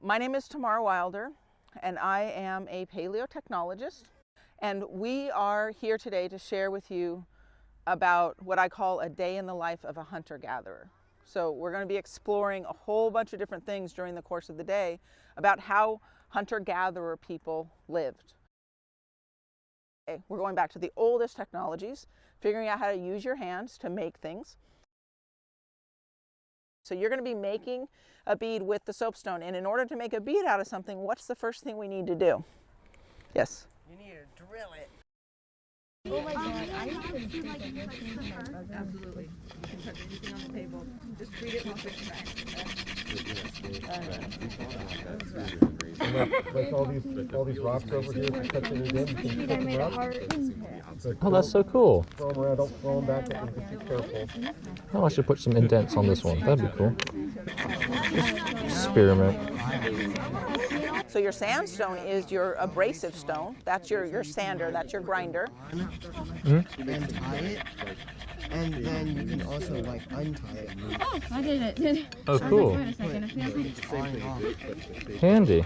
My name is Tamara Wilder, and I am a paleotechnologist, and we are here today to share with you about what I call a day in the life of a hunter-gatherer. So we're going to be exploring a whole bunch of different things during the course of the day about how hunter-gatherer people lived. Okay, we're going back to the oldest technologies, figuring out how to use your hands to make things. So you're going to be making a bead with the soapstone, and in order to make a bead out of something, what's the first thing we need to do? Yes? You need to drill it. Oh my God, I can do like absolutely. You can touch anything on the table. Just treat it and switch back. Like all these rocks over here, if you touch any of them, you can pick them up. Oh, that's so cool. Throw them around, don't throw them back at you, just be careful. Oh, I should put some indents on this one. That'd be cool. Just experiment. So your sandstone is your abrasive stone. That's your sander, that's your grinder. Mm-hmm. And tie it. And then you can also like untie it. Oh, I did it. Oh, cool. Wait a second, I feel like it's falling off. Handy.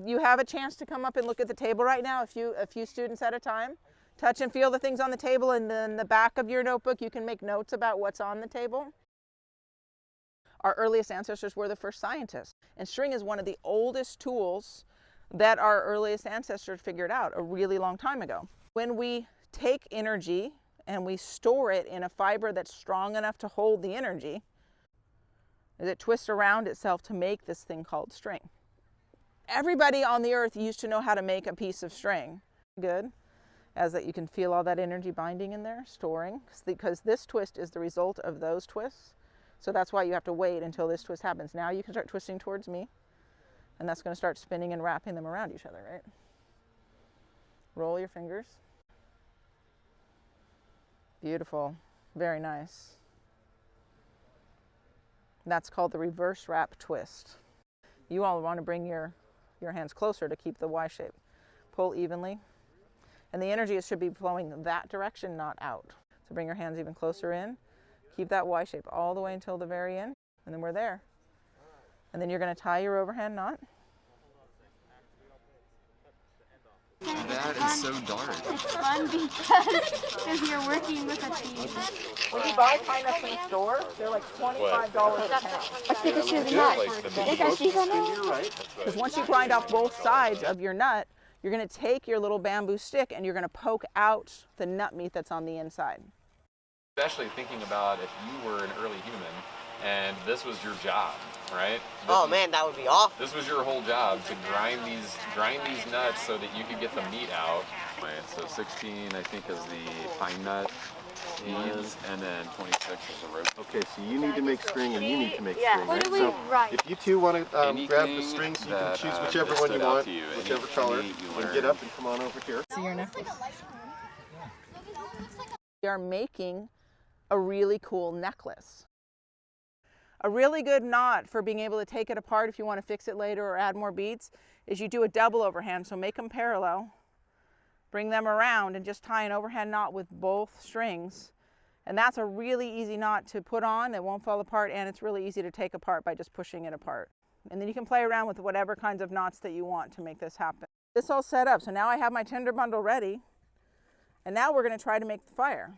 You have a chance to come up and look at the table right now, a few students at a time. Touch and feel the things on the table, and then in the back of your notebook you can make notes about what's on the table. Our earliest ancestors were the first scientists, and string is one of the oldest tools that our earliest ancestors figured out a really long time ago. When we take energy and we store it in a fiber that's strong enough to hold the energy, it twists around itself to make this thing called string. Everybody on the earth used to know how to make a piece of string. Good, as that you can feel all that energy binding in there, storing, because this twist is the result of those twists. So that's why you have to wait until this twist happens. Now you can start twisting towards me, and that's going to start spinning and wrapping them around each other, right? Roll your fingers. Beautiful, very nice. That's called the reverse wrap twist. You all want to bring your hands closer to keep the Y shape. Pull evenly, and the energy should be flowing that direction, not out. So bring your hands even closer in. Keep that Y shape all the way until the very end, and then we're there. And then you're going to tie your overhand knot. That is so dark. It's fun because you're working with a team. When you buy pine nuts in the store, they're like $25 a pound. Let's take a shoe the nut. Because once you grind off both sides of your nut, you're going to take your little bamboo stick and you're going to poke out the nut meat that's on the inside. Especially thinking about if you were an early human and this was your job, right? Man, that would be awful. This was your whole job, to grind these nuts so that you could get the meat out. So 16, I think, is the pine nut beans, and then 26 is the rope. Okay, so you need to make string and you need to make string, What right? do we So write? if you two want to grab the strings, you can choose whichever one you want, whichever color, and get up and come on over here. See your necklace. We are making a really cool necklace. A really good knot for being able to take it apart if you want to fix it later or add more beads is you do a double overhand. So make them parallel, bring them around, and just tie an overhand knot with both strings. And that's a really easy knot to put on. It won't fall apart, and it's really easy to take apart by just pushing it apart. And then you can play around with whatever kinds of knots that you want to make this happen. This all set up, so now I have my tinder bundle ready, and now we're going to try to make the fire.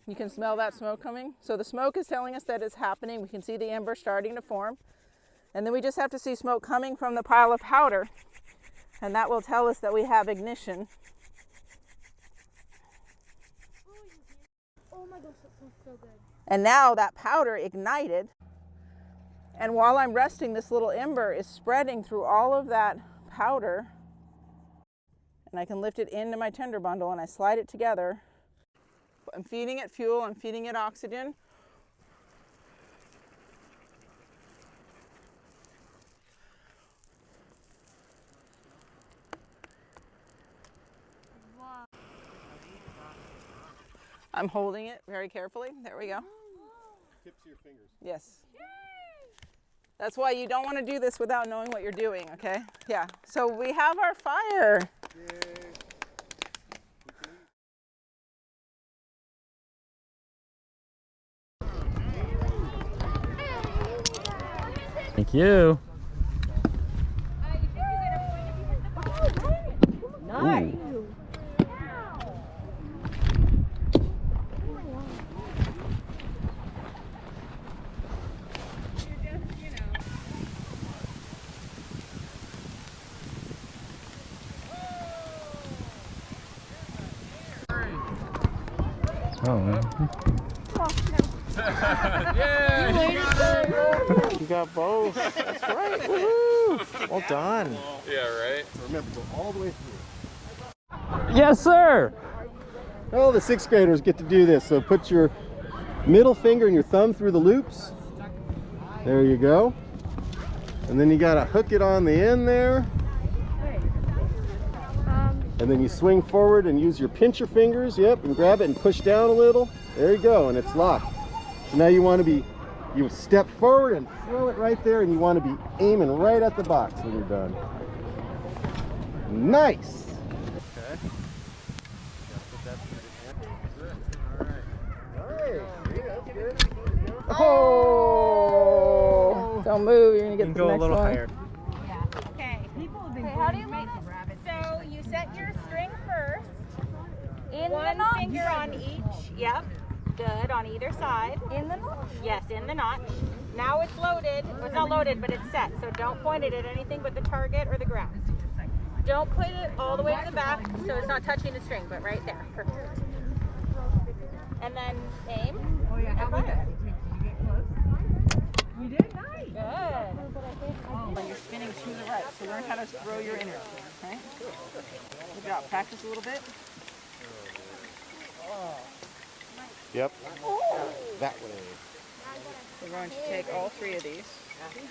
You can smell that smoke coming. So the smoke is telling us that it's happening. We can see the ember starting to form. And then we just have to see smoke coming from the pile of powder. And that will tell us that we have ignition. Oh my gosh, that smells so good. And now that powder ignited. And while I'm resting, this little ember is spreading through all of that powder. And I can lift it into my tinder bundle and I slide it together. I'm feeding it fuel, I'm feeding it oxygen. Wow. I'm holding it very carefully. There we go. Tips of your fingers. Yes. That's why you don't want to do this without knowing what you're doing, okay? Yeah. So we have our fire. Yay. Thank you. Nice. Oh, man. You got both. That's right. Woohoo! Well done. Yeah, right? Remember, go all the way through. Yes, sir. Oh, the 6th graders get to do this. So put your middle finger and your thumb through the loops. There you go. And then you gotta hook it on the end there. And then you swing forward and use your pincher fingers, yep, and grab it and push down a little. There you go, and it's locked. So now you you step forward and throw it right there, and you want to be aiming right at the box when you're done. Nice! Okay. Oh! Don't move, you're gonna get the Go a next little one. higher. Okay. How do you make So you set your string first. One finger on each. Yep. Good. On either side. In the notch? Yes, in the notch. Now it's loaded. Well, it's not loaded, but it's set. So don't point it at anything but the target or the ground. Don't put it all the way to the back so it's not touching the string, but right there. Perfect. And then aim. Oh yeah, how about it? You did nice. Good. When you're spinning to the right, so learn how to throw your energy, okay? Good job. Practice a little bit. Yep. That way. We're going to take all 3 of these. And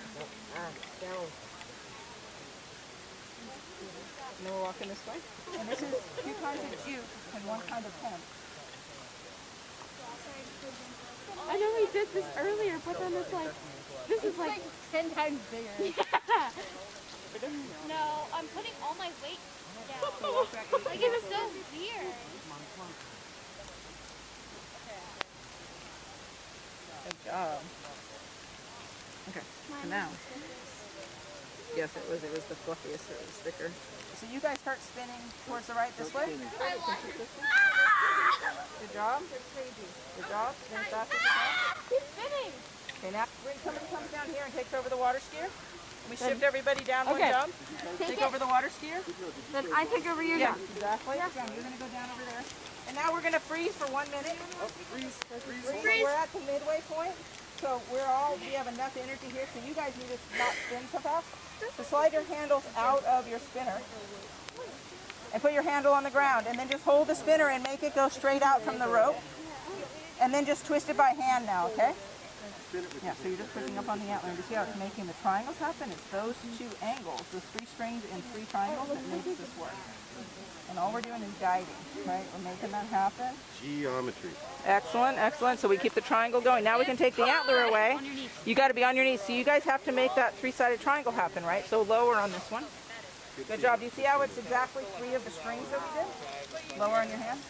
then we're walking this way. And this is 2 kinds of juice and 1 kind of pen. I know we did this earlier, but then it's like, this is like 10 times bigger. Yeah. No, I'm putting all my weight down. Like, it's so weird. Good job. Okay, so now. Yes, it was the fluffiest, it was thicker. So you guys start spinning towards the right this way. Good job. Good job. Spin as fast as you can. Keep spinning. Okay, now somebody comes down here and takes over the water skier. We shift everybody down one Okay. job. Take over the water skier. Then I take over your Yeah, job. exactly. Yeah, you're going to go down over there. And now we're going to freeze for 1 minute. Freeze. We're at the midway point. So we have enough energy here, so you guys need to not spin so fast. So slide your handles out of your spinner. And put your handle on the ground. And then just hold the spinner and make it go straight out from the rope. And then just twist it by hand now, okay? Yeah, so you're just pushing up on the antler. And you see how it's making the triangles happen? It's those 2 angles, those 3 strings and 3 triangles that makes this work. And all we're doing is guiding, right? We're making that happen. Geometry. Excellent, excellent. So we keep the triangle going. Now we can take the antler away. You got to be on your knees. So you guys have to make that 3-sided triangle happen, right? So lower on this one. Good job. Do you see how it's exactly 3 of the strings that we did? Lower on your hand.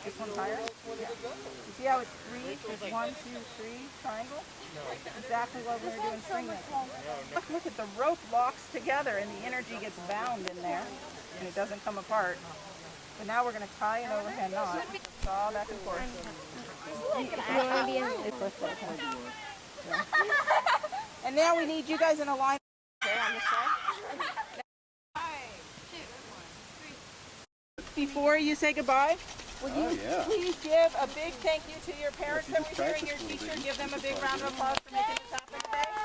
This one's higher. Yeah. You see how it's 3? It's 1, 2, 3 triangle. Exactly what we were doing string making. Look at the rope locks together and the energy gets bound in there and it doesn't come apart. But now we're going to tie an overhand knot. Saw back and forth. You want to be in the first one. And now we need you guys in a line. Okay, on this side. Before you say goodbye, will you please give a big thank you to your parents that were here and your teacher? Give them a big round of applause for making this happen today.